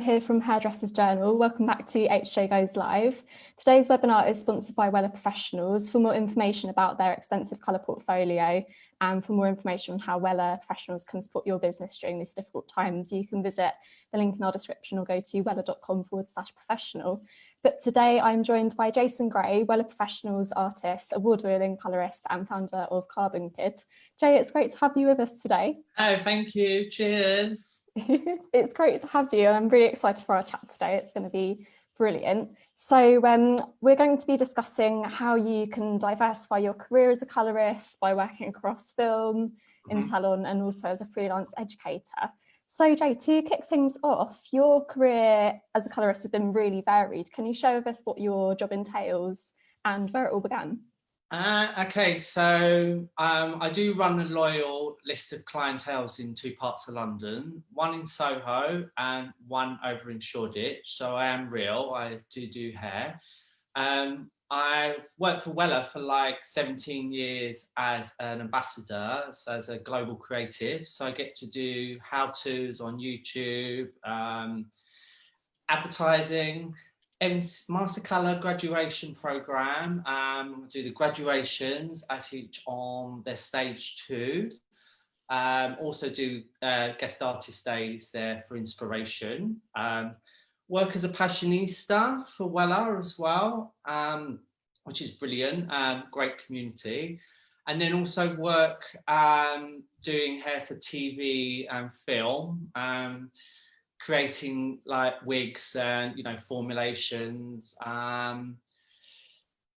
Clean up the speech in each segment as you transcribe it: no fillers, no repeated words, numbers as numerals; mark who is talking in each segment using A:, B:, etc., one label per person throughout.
A: here from Hairdressers Journal. Welcome back to HJ Goes Live. Today's webinar is sponsored by Wella Professionals. For more information about their extensive colour portfolio and for more information on how Wella Professionals can support your business during these difficult times, you can visit the link in our description or go to wella.com/professional. But today I'm joined by Jayson Gray, Wella Professionals Artist, award-winning colourist and founder of Karbon Kyd. Jay, it's great to have you with us today.
B: Oh, thank you. Cheers.
A: It's great to have you. I'm really excited for our chat today. It's going to be brilliant. So we're going to be discussing how you can diversify your career as a colourist by working across film, in-salon and also as a freelance educator. So Jay, to kick things off, your career as a colourist has been really varied. Can you share with us what your job entails and where it all began?
B: Okay, so I do run a loyal list of clienteles in two parts of London, one in Soho and one over in Shoreditch. So I am real, I do hair. I've worked for Wella for like 17 years as an ambassador, so as a global creative. So I get to do how-tos on YouTube, advertising, Master Colour graduation programme. Do the graduations. I teach on their stage 2. Also do guest artist days there for inspiration. Work as a passionista for Wella as well, which is brilliant. Great community. And then also work doing hair for TV and film. Creating like wigs and formulations,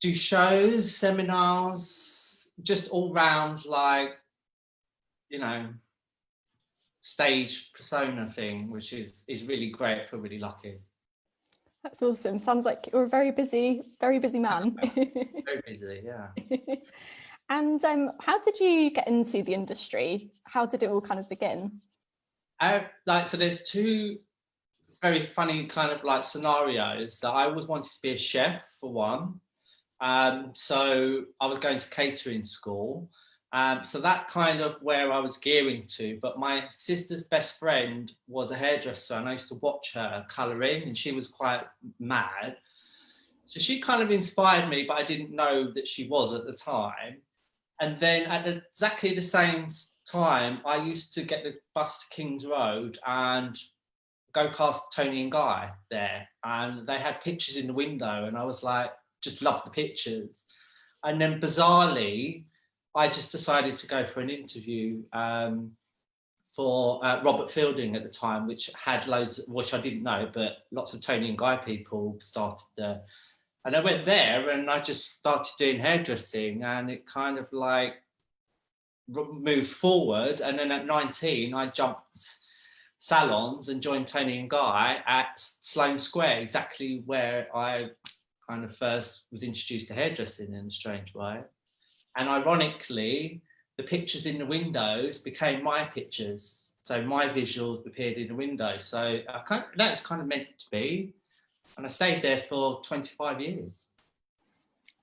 B: do shows, seminars, just all round like stage persona thing, which is really great. I feel really lucky.
A: That's awesome. Sounds like you're a very busy man.
B: Very busy, yeah.
A: And how did you get into the industry? How did it all kind of begin?
B: So there's two very funny kind of like scenarios. I always wanted to be a chef for one. So I was going to catering school. So that kind of where I was gearing to, but my sister's best friend was a hairdresser and I used to watch her colouring and she was quite mad. So she kind of inspired me, but I didn't know that she was at the time. And then at exactly the same time, I used to get the bus to King's Road and go past Tony and Guy there. And they had pictures in the window and I was like, just loved the pictures. And then bizarrely, I just decided to go for an interview for Robert Fielding at the time, which had loads, which I didn't know, but lots of Tony and Guy people started there. And I went there and I just started doing hairdressing and it kind of like moved forward. And then at 19, I jumped salons and joined Tony and Guy at Sloane Square, exactly where I kind of first was introduced to hairdressing in a strange way. And ironically, the pictures in the windows became my pictures. So my visuals appeared in the window. So that's kind of meant to be. And I stayed there for 25 years.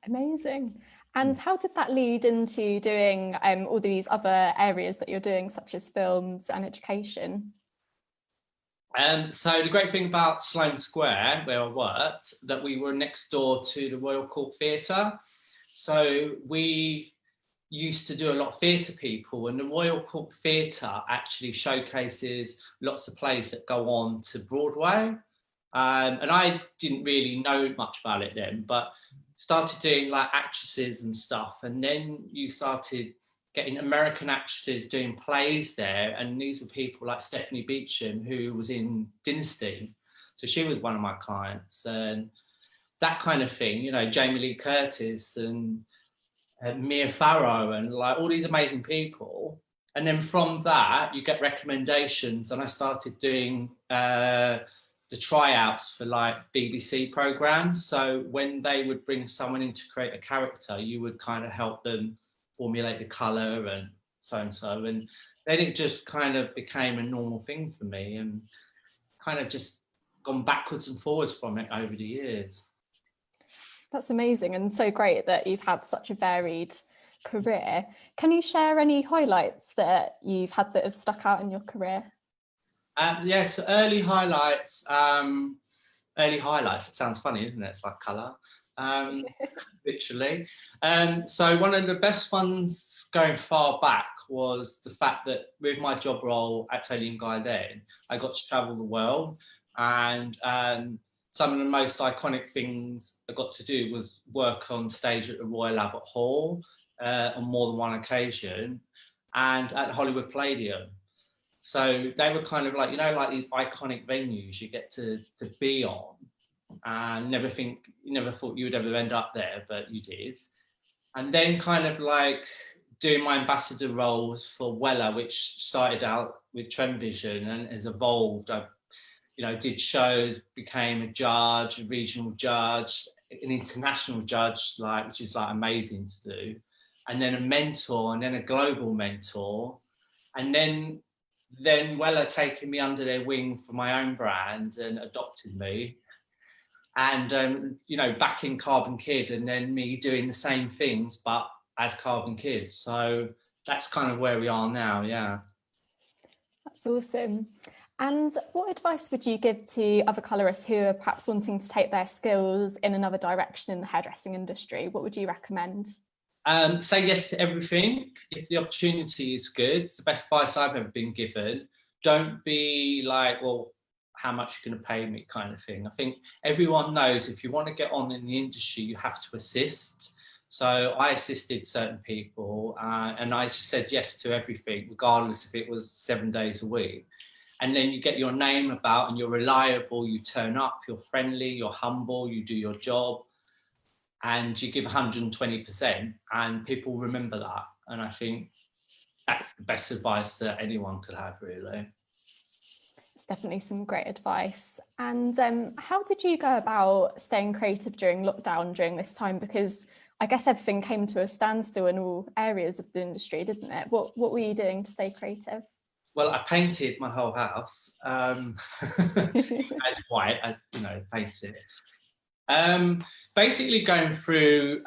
A: Amazing. And how did that lead into doing all these other areas that you're doing, such as films and education?
B: So the great thing about Sloane Square, where I worked, that we were next door to the Royal Court Theatre. So we used to do a lot of theatre people, and the Royal Court Theatre actually showcases lots of plays that go on to Broadway. And I didn't really know much about it then, but started doing like actresses and stuff. And then you started getting American actresses doing plays there. And these were people like Stephanie Beacham, who was in Dynasty. So she was one of my clients and that kind of thing, Jamie Lee Curtis and Mia Farrow and like all these amazing people. And then from that, you get recommendations. And I started doing the tryouts for like BBC programmes. So when they would bring someone in to create a character, you would kind of help them formulate the colour and so. And then it just kind of became a normal thing for me and kind of just gone backwards and forwards from it over the years.
A: That's amazing and so great that you've had such a varied career. Can you share any highlights that you've had that have stuck out in your career?
B: Yes, early highlights. Early highlights. It sounds funny, isn't it? It's like colour, literally. So one of the best ones going far back was the fact that with my job role at Tony & Guy then, I got to travel the world, and some of the most iconic things I got to do was work on stage at the Royal Albert Hall on more than one occasion, and at Hollywood Palladium. So they were kind of like, you know, like these iconic venues you get to be on, and you never thought you would ever end up there, but you did. And then kind of like doing my ambassador roles for Wella, which started out with Trend Vision and has evolved. I, you know, did shows, became a judge, a regional judge, an international judge, like, which is like amazing to do, and then a mentor, and then a global mentor, and then Wella taking me under their wing for my own brand and adopted me, and you know, back in Karbon Kyd, and then me doing the same things but as Karbon Kyd. So that's kind of where we are now. Yeah,
A: That's awesome. And what advice would you give to other colourists who are perhaps wanting to take their skills in another direction in the hairdressing industry? What would you recommend?
B: Say yes to everything if the opportunity is good. It's the best advice I've ever been given. Don't be like, well, how much are you going to pay me kind of thing. I think everyone knows if you want to get on in the industry, you have to assist. So I assisted certain people, and I just said yes to everything, regardless if it was 7 days a week. And then you get your name about, and you're reliable, you turn up, you're friendly, you're humble, you do your job, and you give 120%, and people remember that. And I think that's the best advice that anyone could have, really.
A: It's definitely some great advice. And how did you go about staying creative during lockdown during this time? Because I guess everything came to a standstill in all areas of the industry, didn't it? What were you doing to stay creative?
B: Well, I painted my whole house. White, you know, painted. Basically going through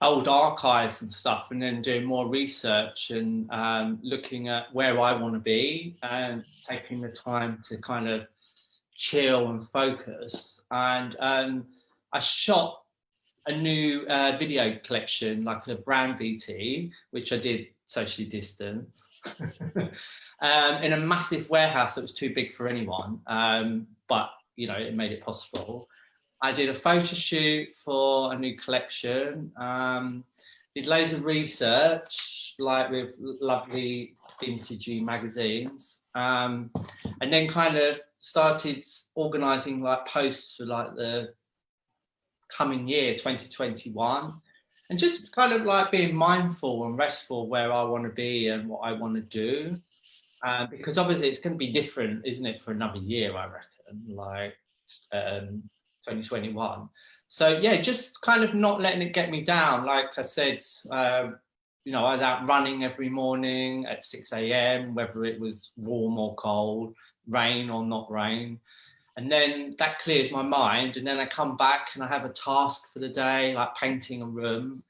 B: old archives and stuff, and then doing more research and looking at where I want to be, and taking the time to kind of chill and focus. And I shot a new video collection, like a brand VT, which I did socially distant, in a massive warehouse that was too big for anyone, but you know, it made it possible. I did a photo shoot for a new collection, did loads of research, like with lovely vintagey magazines, and then kind of started organising like posts for like the coming year, 2021, and just kind of like being mindful and restful where I want to be and what I want to do, because obviously it's going to be different, isn't it, for another year, I reckon, like 2021. So yeah, just kind of not letting it get me down. Like I said, you know, I was out running every morning at 6 a.m, whether it was warm or cold, rain or not rain. And then that clears my mind, and then I come back and I have a task for the day, like painting a room,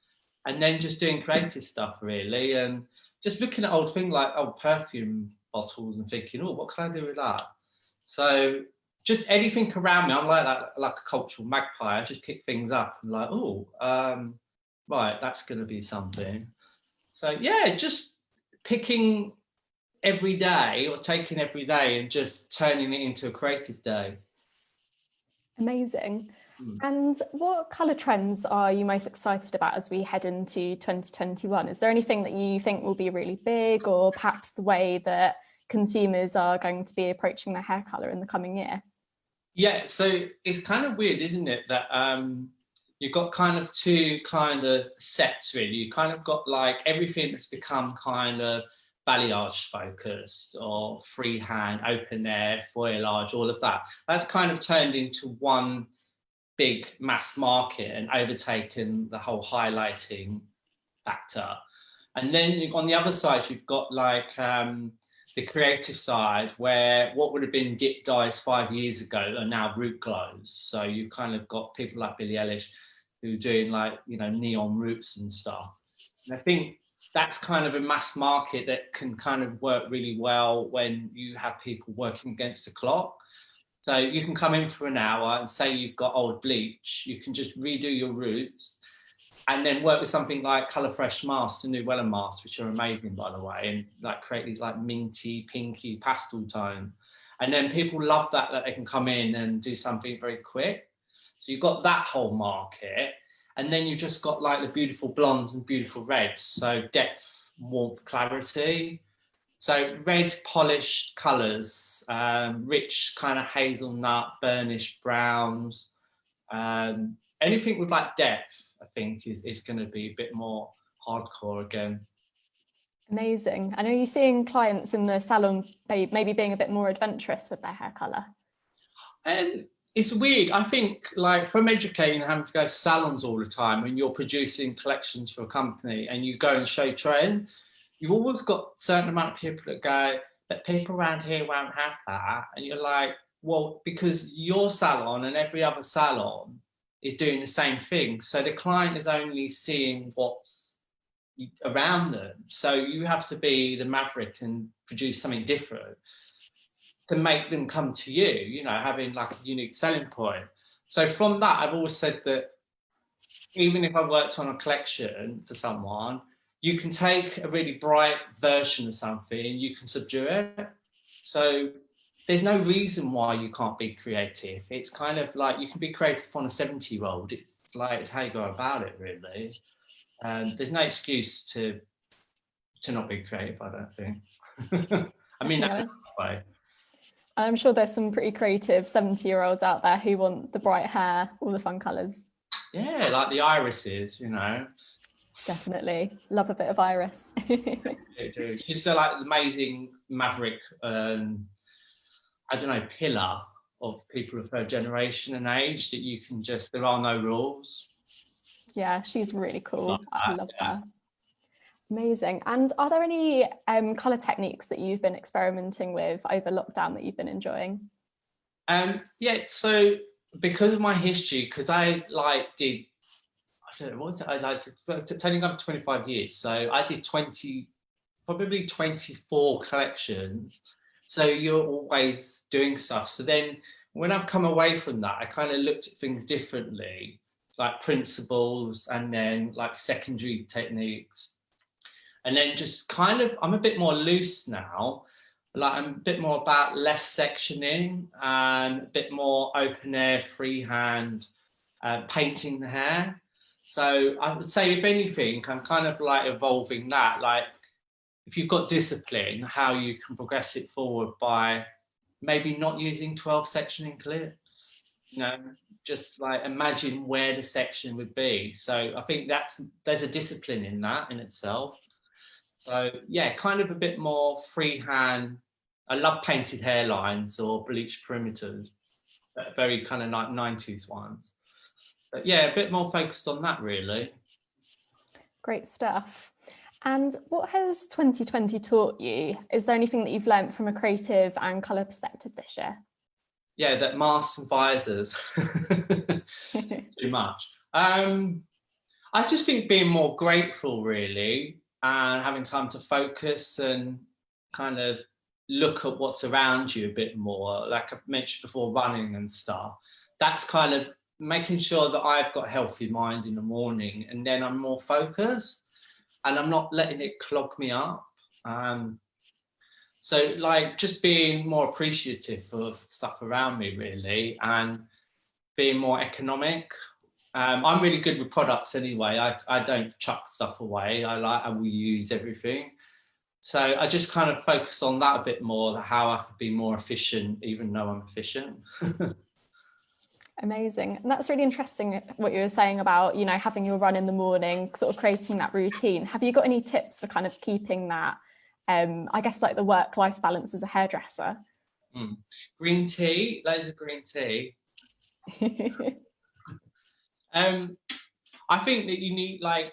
B: and then just doing creative stuff, really, and just looking at old things like old perfume bottles and thinking, oh, what can I do with that? So just anything around me, I'm like that, like a cultural magpie. I just pick things up and like, oh, right, that's going to be something. So yeah, just picking every day, or taking every day and just turning it into a creative day.
A: Amazing. And what colour trends are you most excited about as we head into 2021? Is there anything that you think will be really big, or perhaps the way that consumers are going to be approaching their hair colour in the coming year?
B: Yeah, so it's kind of weird, isn't it, that you've got kind of two kind of sets, really. You kind of got like everything that's become kind of balayage focused, or freehand, open air, feuillage, all of that. That's kind of turned into one big mass market and overtaken the whole highlighting factor. And then on the other side, you've got like the creative side, where what would have been dip dyes 5 years ago are now root glows. So you kind of got people like Billie Eilish who are doing like, you know, neon roots and stuff. And I think that's kind of a mass market that can kind of work really well when you have people working against the clock. So you can come in for an hour and say you've got old bleach, you can just redo your roots and then work with something like Colour Fresh masks, the new Wella masks, which are amazing, by the way, and like create these like minty, pinky pastel tone. And then people love that they can come in and do something very quick. So you've got that whole market. And then you've just got like the beautiful blondes and beautiful reds. So depth, warmth, clarity. So red polished colours, rich kind of hazelnut, burnished browns. Anything with like depth, I think, is going to be a bit more hardcore again.
A: Amazing. And are you seeing clients in the salon maybe being a bit more adventurous with their hair colour?
B: It's weird. I think like from educating and having to go to salons all the time when you're producing collections for a company and you go and show trend, you've always got a certain amount of people that go, but people around here won't have that. And you're like, well, because your salon and every other salon is doing the same thing. So the client is only seeing what's around them. So you have to be the maverick and produce something different to make them come to you, you know, having like a unique selling point. So from that, I've always said that even if I worked on a collection for someone, you can take a really bright version of something and you can subdue it. So there's no reason why you can't be creative. It's kind of like you can be creative on a 70-year-old. It's like, it's how you go about it, really. There's no excuse to not be creative, I don't think. I mean, that's the way.
A: I'm sure there's some pretty creative 70-year-olds out there who want the bright hair, all the fun colours.
B: Yeah, like the irises, you know.
A: Definitely. Love a bit of iris.
B: She's like the amazing maverick, I don't know, pillar of people of her generation and age that you can just, there are no rules.
A: Yeah, she's really cool. I love her. Amazing. And are there any colour techniques that you've been experimenting with over lockdown that you've been enjoying?
B: Yeah, so because of my history, because I like did, I don't know, what was it? I like turning over 25 years. So I did probably 24 collections. So you're always doing stuff. So then when I've come away from that, I kind of looked at things differently, like principles and then like secondary techniques. And then just kind of, I'm a bit more loose now. Like I'm a bit more about less sectioning and a bit more open air, freehand, painting the hair. So I would say, if anything, I'm kind of like evolving that. Like if you've got discipline, how you can progress it forward by maybe not using 12 sectioning clips, you know, just like imagine where the section would be. So I think there's a discipline in that in itself. So yeah, kind of a bit more freehand. I love painted hairlines or bleached perimeters, very kind of like 90s ones. But yeah, a bit more focused on that really.
A: Great stuff. And what has 2020 taught you? Is there anything that you've learned from a creative and colour perspective this year?
B: Yeah, that masks and visors, too much. I just think being more grateful really, and having time to focus and kind of look at what's around you a bit more, like I've mentioned before, running and stuff. That's kind of making sure that I've got a healthy mind in the morning, and then I'm more focused and I'm not letting it clog me up. So like just being more appreciative of stuff around me really, and being more economic. I'm really good with products anyway. I don't chuck stuff away. I will use everything. So I just kind of focused on that a bit more, how I could be more efficient, even though I'm efficient.
A: Amazing. And that's really interesting what you were saying about, you know, having your run in the morning, sort of creating that routine. Have you got any tips for kind of keeping that, I guess, like the work-life balance as a hairdresser?
B: Green tea, loads of green tea. I think that you need, like,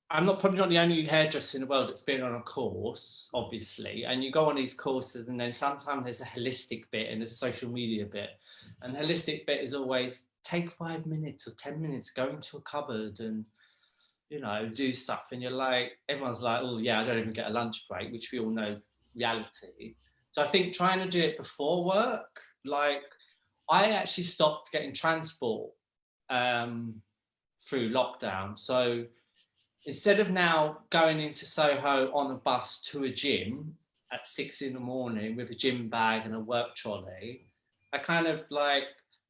B: I'm probably not the only hairdresser in the world that's been on a course, obviously, and you go on these courses and then sometimes there's a holistic bit and there's a social media bit, and the holistic bit is always take 5 minutes or 10 minutes, go into a cupboard and you know, do stuff, and you're like, everyone's like, oh yeah, I don't even get a lunch break, which we all know is reality. So I think trying to do it before work, like I actually stopped getting transport through lockdown. So instead of now going into Soho on a bus to a gym at 6 in the morning with a gym bag and a work trolley, I kind of like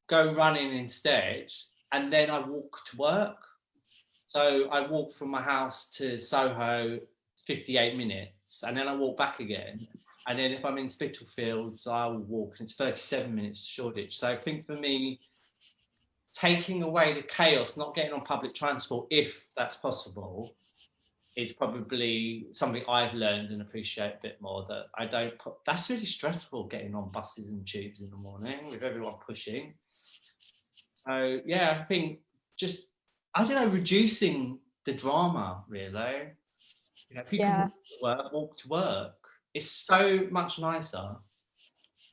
B: go running instead, and then I walk to work. So I walk from my house to Soho 58 minutes, and then I walk back again. And then if I'm in Spitalfields, I'll walk, and it's 37 minutes Shoreditch. So I think for me, taking away the chaos, not getting on public transport, if that's possible, is probably something I've learned and appreciate a bit more. That I don't, that's really stressful, getting on buses and tubes in the morning with everyone pushing. So yeah, I think just, I don't know, reducing the drama, really. You know, if you can walk to work, it's so much nicer.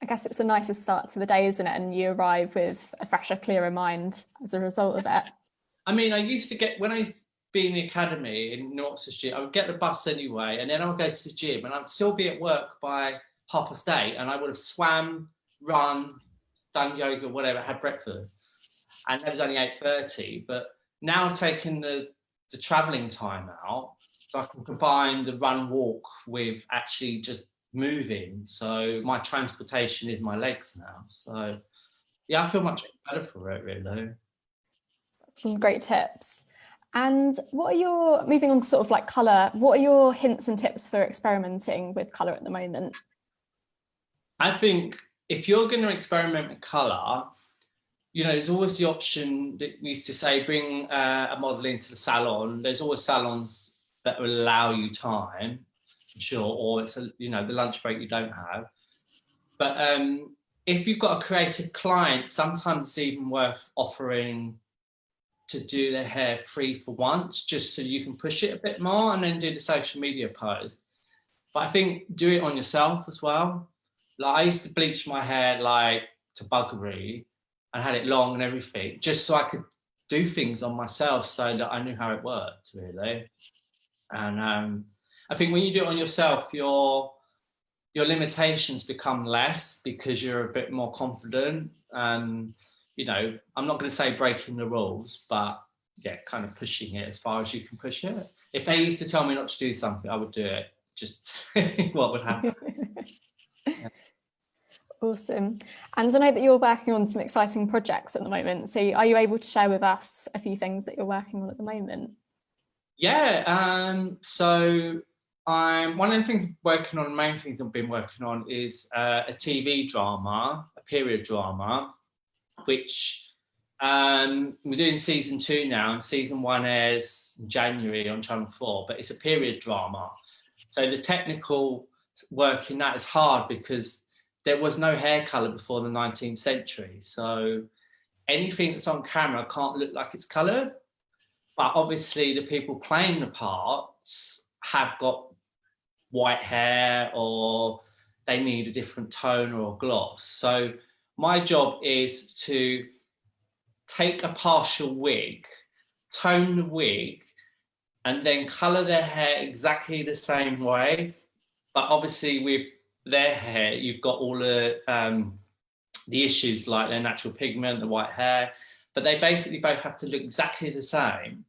A: I guess it's a nicer start to the day, isn't it? And you arrive with a fresher, clearer mind as a result of it.
B: I mean, I used to get, when I used to be in the academy in Oxford Street, I would get the bus anyway, and then I would go to the gym, and I'd still be at work by 8:30, and I would have swam, run, done yoga, whatever, had breakfast, and that was only 8:30. But now I've taken the travelling time out, so I can combine the run walk with actually just moving. So my transportation is my legs now. So yeah, I feel much better for it, really.
A: That's some great tips. And what are your, moving on to sort of like colour, what are your hints and tips for experimenting with colour at the moment?
B: I think if you're going to experiment with colour, you know, there's always the option that we used to say, bring a model into the salon. There's always salons that will allow you time, sure, or it's, you know, the lunch break you don't have. But if you've got a creative client, sometimes it's even worth offering to do their hair free for once, just so you can push it a bit more, and then do the social media post. But I think do it on yourself as well. Like I used to bleach my hair like to buggery and had it long and everything, just so I could do things on myself, so that I knew how it worked, really. And I think when you do it on yourself, your limitations become less because you're a bit more confident. You know, I'm not going to say breaking the rules, but yeah, kind of pushing it as far as you can push it. If they used to tell me not to do something, I would do it. Just what would happen. Yeah.
A: Awesome. And I know that you're working on some exciting projects at the moment. So are you able to share with us a few things that you're working on at the moment?
B: Yeah, so I'm, one of the things I'm working on, the main things I've been working on is a TV drama, a period drama, which we're doing season 2 now, and season 1 airs in January on Channel 4, but it's a period drama. So the technical work in that is hard because there was no hair colour before the 19th century. So anything that's on camera can't look like it's coloured. But obviously the people playing the parts have got white hair, or they need a different tone or a gloss. So my job is to take a partial wig, tone the wig, and then colour their hair exactly the same way. But obviously with their hair, you've got all the issues like their natural pigment, the white hair, but they basically both have to look exactly the same.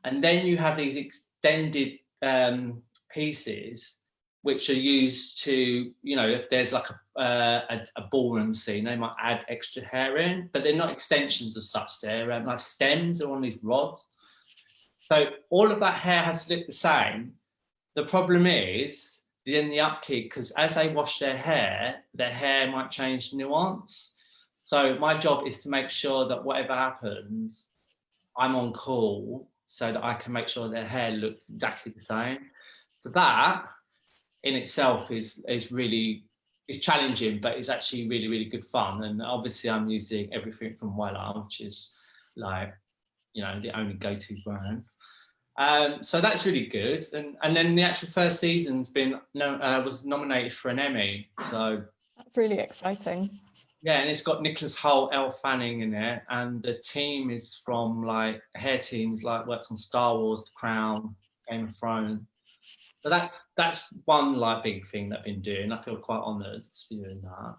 B: And then you have these extended pieces which are used to, you know, if there's like a ballroom scene, they might add extra hair in, but they're not extensions of such. They're like stems or on these rods. So all of that hair has to look the same. The problem is in the upkeep, because as they wash their hair might change nuance. So my job is to make sure that whatever happens, I'm on call so that I can make sure their hair looks exactly the same. So that in itself is really, it's challenging, but it's actually really, really good fun. And obviously I'm using everything from Wella, which is like, you know, the only go-to brand. So that's really good. And then the actual first season's been was nominated for an Emmy. So
A: that's really exciting.
B: Yeah, and it's got Nicholas Hoult, Elle Fanning in it, and the team is from like hair teams, like works on Star Wars, The Crown, Game of Thrones. So that's one like big thing that I've been doing. I feel quite honoured to be doing that.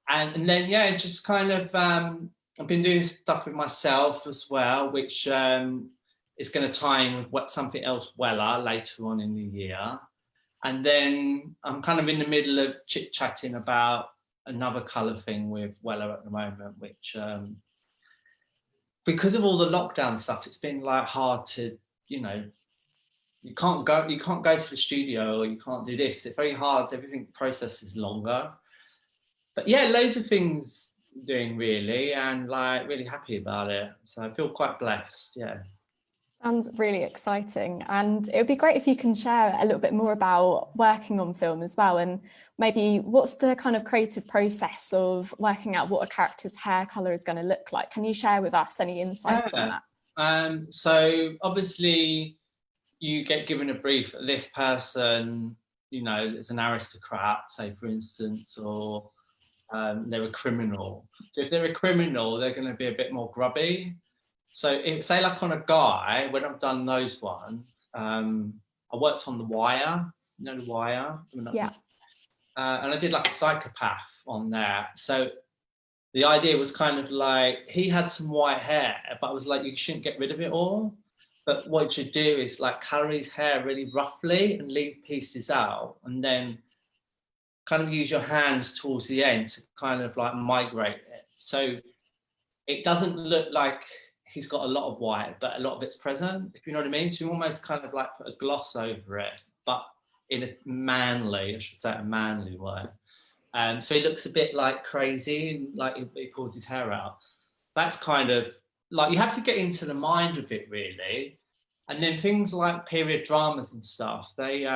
B: And then yeah, just kind of I've been doing stuff with myself as well, which is going to tie in with something else Wella later on in the year. And then I'm kind of in the middle of chit-chatting about another colour thing with Wella at the moment, which because of all the lockdown stuff, it's been like hard to, you know, you can't go to the studio, or you can't do this. It's very hard. Everything process is longer. But yeah, loads of things doing really, and like really happy about it. So I feel quite blessed. Yes.
A: Sounds really exciting, and it would be great if you can share a little bit more about working on film as well, and maybe what's the kind of creative process of working out what a character's hair colour is going to look like. Can you share with us any insights on that?
B: So obviously you get given a brief. This person, you know, is an aristocrat, say for instance, or they're a criminal. So if they're a criminal, they're going to be a bit more grubby. So if, say like on a guy, when I've done those ones, I worked on The Wire, you know The Wire?
A: Yeah.
B: And I did like a psychopath on there. So the idea was kind of like, he had some white hair, but I was like, you shouldn't get rid of it all. But what you do is like colour his hair really roughly and leave pieces out, and then kind of use your hands towards the end to kind of like migrate it. So it doesn't look like he's got a lot of white, but a lot of it's present, if you know what I mean. So you almost kind of like put a gloss over it, but in a manly, I should say, a manly way. So he looks a bit like crazy, and like he pulls his hair out. That's kind of like, you have to get into the mind of it really. And then things like period dramas and stuff, they're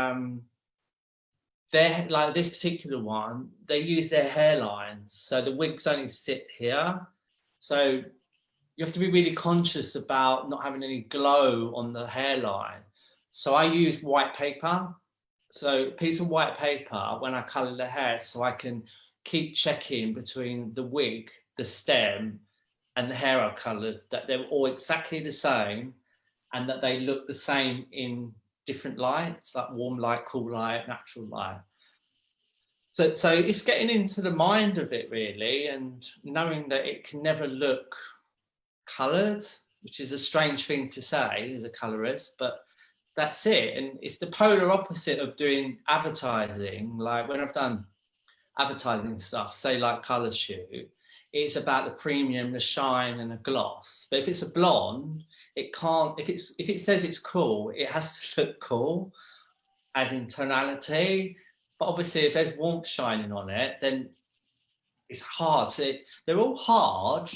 B: like this particular one, they use their hairlines. So the wigs only sit here. So you have to be really conscious about not having any glow on the hairline. So I use white paper. So a piece of white paper when I colour the hair, so I can keep checking between the wig, the stem, and the hair I've coloured, that they're all exactly the same, and that they look the same in different lights, like warm light, cool light, natural light. So it's getting into the mind of it really, and knowing that it can never look coloured, which is a strange thing to say as a colourist, but that's it. And it's the polar opposite of doing advertising. Like when I've done advertising stuff, say like colour shoot, it's about the premium, the shine and the gloss. But if it's a blonde, it can't, if it says it's cool, it has to look cool, as in tonality. But obviously if there's warmth shining on it, then it's hard. So they're all hard,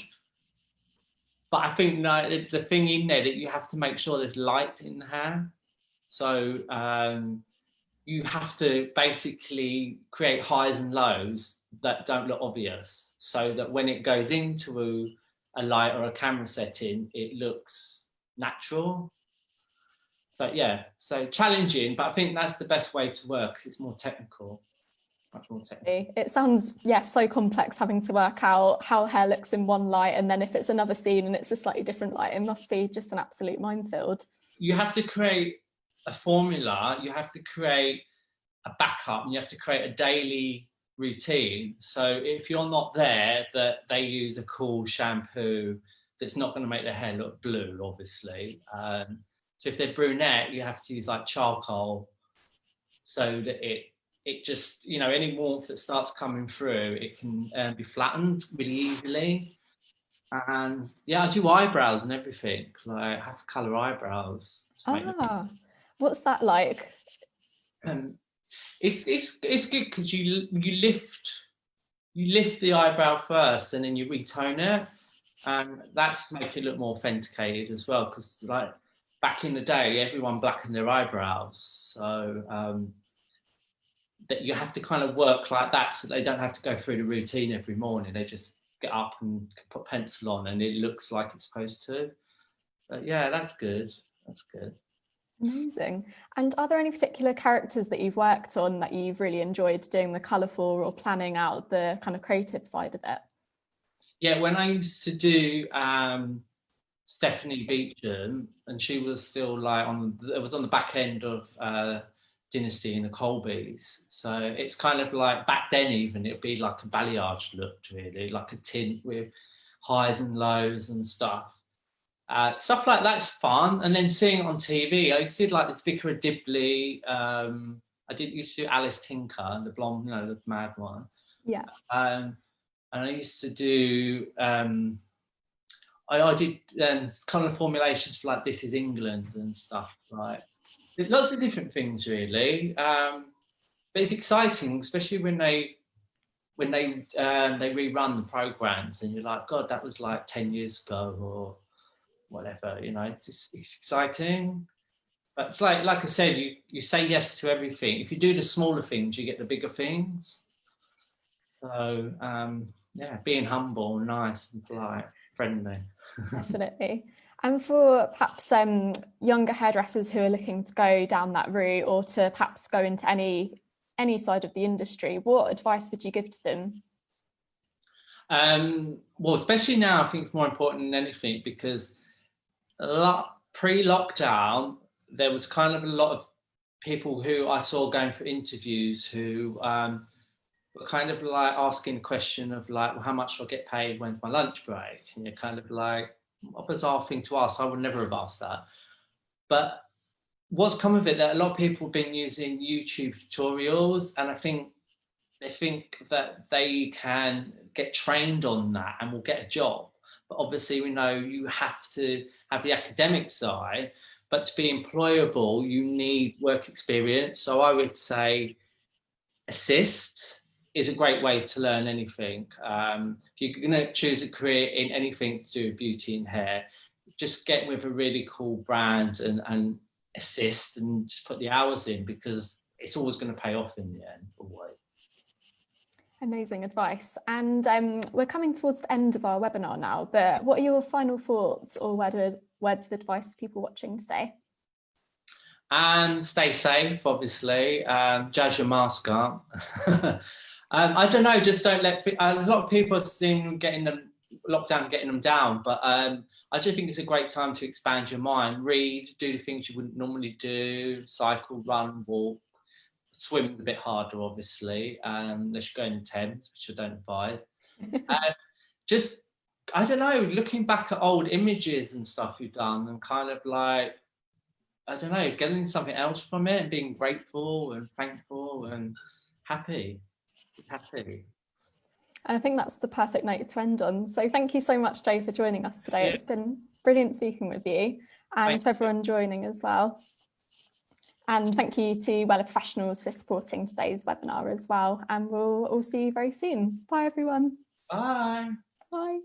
B: but I think no, it's the thing in there that you have to make sure there's light in the hair. So you have to basically create highs and lows that don't look obvious, so that when it goes into a light or a camera setting, it looks natural. So yeah, so challenging, but I think that's the best way to work, because it's more technical. Much more technical.
A: It sounds, yeah, so complex, having to work out how hair looks in one light, and then if it's another scene and it's a slightly different light, it must be just an absolute minefield.
B: You have to create a formula, you have to create a backup, and you have to create a daily routine. So if you're not there, that they use a cool shampoo that's not going to make their hair look blue, obviously. So if they're brunette, you have to use like charcoal, so that it just, you know, any warmth that starts coming through, it can be flattened really easily. And yeah, I do eyebrows and everything. Like I have to colour eyebrows.
A: What's that like?
B: It's good because you lift the eyebrow first, and then you retone it, and that's to make it look more authenticated as well. Because like back in the day, everyone blackened their eyebrows, so that you have to kind of work like that, so they don't have to go through the routine every morning. They just get up and put pencil on, and it looks like it's supposed to. But yeah, that's good. That's good.
A: Amazing. And are there any particular characters that you've worked on that you've really enjoyed doing the colour for, or planning out the kind of creative side of it?
B: Yeah, when I used to do Stephanie Beecham, and she was still like it was on the back end of Dynasty and the Colbys. So it's kind of like back then even it'd be like a balayage look, really, like a tint with highs and lows and stuff. Stuff like that's fun. And then seeing it on TV, I used to do like the Vicar of Dibley. Used to do Alice Tinker, the blonde, you know, the mad one.
A: Yeah.
B: And I used to do I did colour formulations for like This Is England and stuff, like lots of different things really. But it's exciting, especially when they rerun the programs, and you're like, God, that was like 10 years ago or whatever. You know, it's exciting. But it's like I said, you say yes to everything. If you do the smaller things, you get the bigger things. So yeah, being humble, nice and polite, friendly.
A: Definitely. And for perhaps younger hairdressers who are looking to go down that route, or to perhaps go into any side of the industry, what advice would you give to them?
B: Well, especially now, I think it's more important than anything, because pre-lockdown, there was kind of a lot of people who I saw going for interviews who were kind of like asking the question of like, well, how much do I get paid? When's my lunch break? And you're kind of like, what a bizarre thing to ask. I would never have asked that. But what's come of it, that a lot of people have been using YouTube tutorials, and I think they think that they can get trained on that and will get a job. But obviously we know you have to have the academic side, but to be employable, you need work experience. So I would say assist is a great way to learn anything. If you're going to choose a career in anything to do with beauty and hair, just get with a really cool brand and assist, and just put the hours in, because it's always going to pay off in the end, always.
A: Amazing advice. And we're coming towards the end of our webinar now, but what are your final thoughts or words of advice for people watching today? And
B: stay safe, obviously. Jazz your mask up. I don't know, just don't let, a lot of people seem getting them, lockdown getting them down, but I just think it's a great time to expand your mind, read, do the things you wouldn't normally do, cycle, run, walk, swim a bit harder, obviously, unless you're going in Thames, which I don't advise. Just, I don't know, looking back at old images and stuff you've done, and kind of like, I don't know, getting something else from it, and being grateful and thankful and happy.
A: I think that's the perfect note to end on. So thank you so much, Jay, for joining us today. Yeah. It's been brilliant speaking with you, and to everyone joining as well. And thank you to Wella Professionals for supporting today's webinar as well. And we'll all see you very soon. Bye, everyone.
B: Bye.
A: Bye.